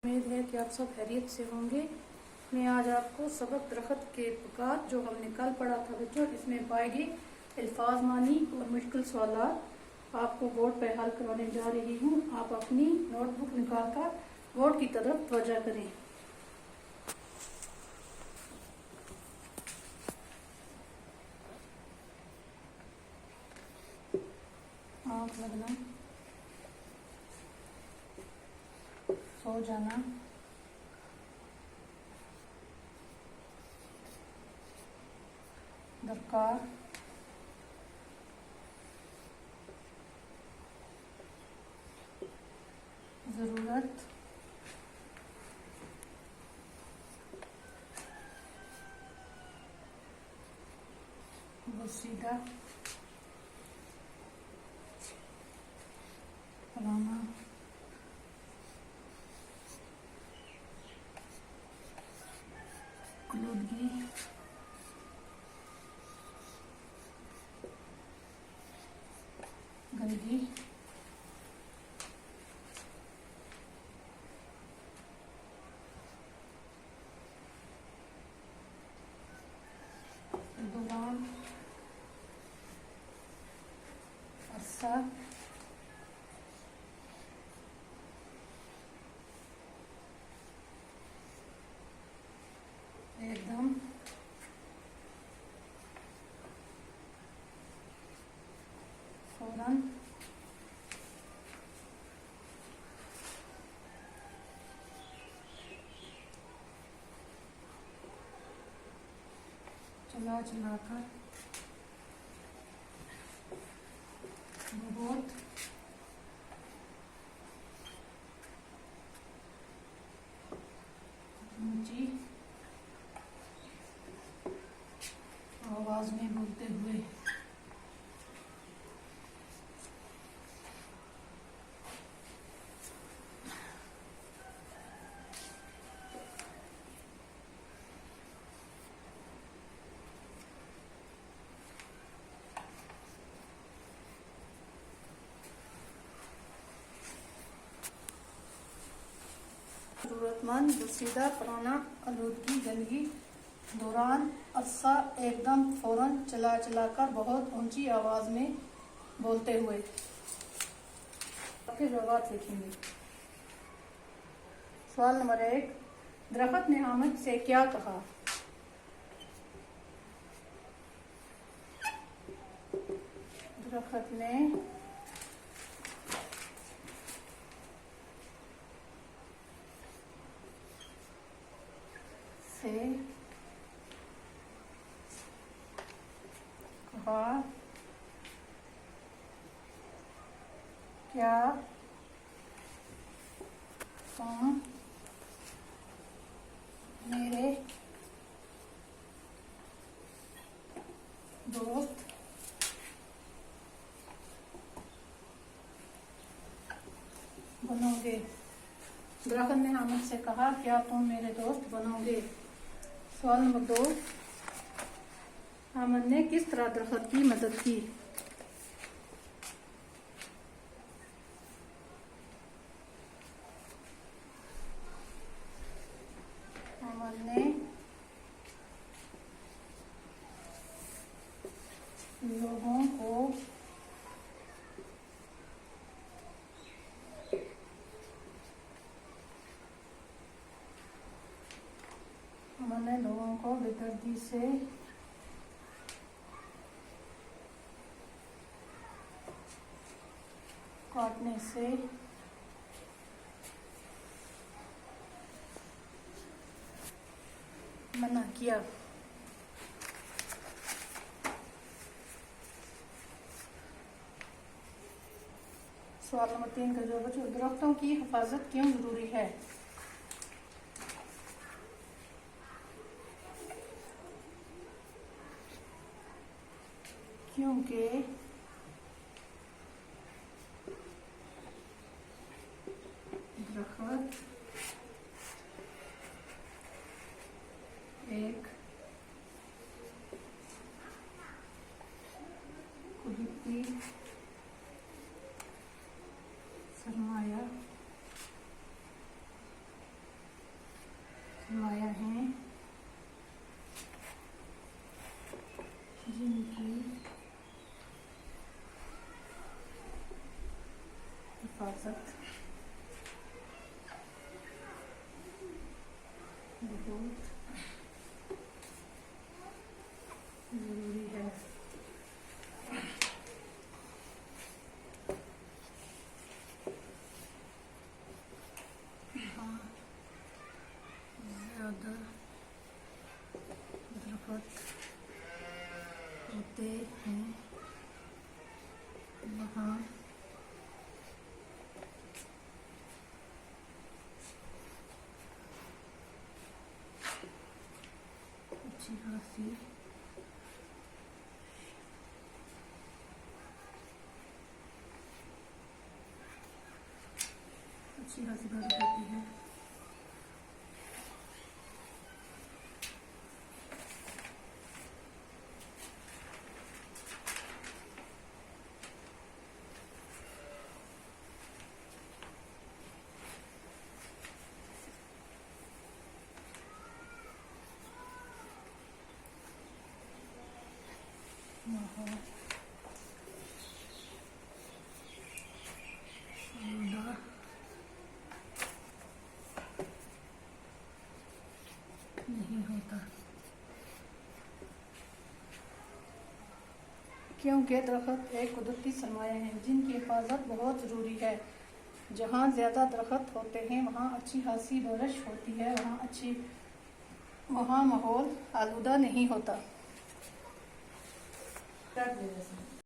उम्मीद है कि आप सब खैरियत से होंगे। मैं आज आपको सबक दरख्त के प्रकार जो हमने कल पढ़ा था बच्चों, इसमें पाए गए अल्फाज मानी और मुश्किल सवालात आपको बोर्ड पर हल करवाने जा रही हूँ। आप अपनी नोटबुक निकाल कर बोर्ड की तरफ तवज्जो करें। आँख लगना, सो जाना, दरकार, ज़रूरत, वसीदा, फलाना, आलूदगी, गंदगी, दौरान, अरसा, एकदम, फौरन, चला चलाकर, बहुत, ऊंची आवाज में बोलते हुए, जरूरतमंद, वसीदा, पुराना, आलूदगी, गंदगी, दौरान, अरसा, एकदम, फौरन, चला चलाकर, बहुत, ऊंची आवाज में बोलते हुए। आपके जवाब लिखेंगे। सवाल नंबर 1, दरख्त ने हामिद से क्या कहा? दरख्त ने से कहा क्या तुम मेरे दोस्त बनोगे? दरख्त ने हामिद से कहा क्या तुम मेरे दोस्त बनोगे? सवाल नंबर 2, हामिद ने किस तरह दरख्त की मदद की? हामिद ने लोगों को बेदर्दी से काटने से मना किया। सवाल नंबर 3 का जवाब बच्चों, दरख्तों की हिफाजत क्यों जरूरी है? क्योंकि दरख्त एक कुदरती सरमाया सरमाया हैं जिनकी हिफाजत बहुत जरूरी है। हाँ, ज़्यादा दरख्त होते हैं वहाँ अच्छी खासी बारिश होती है। माहौल आलूदा नहीं होता, क्योंकि दरख्त एक कुदरती सरमाया है जिनकी हिफाजत बहुत ज़रूरी है। जहाँ ज़्यादा दरख्त होते हैं वहाँ अच्छी खासी बारिश होती है, वहाँ माहौल आलूदा नहीं होता।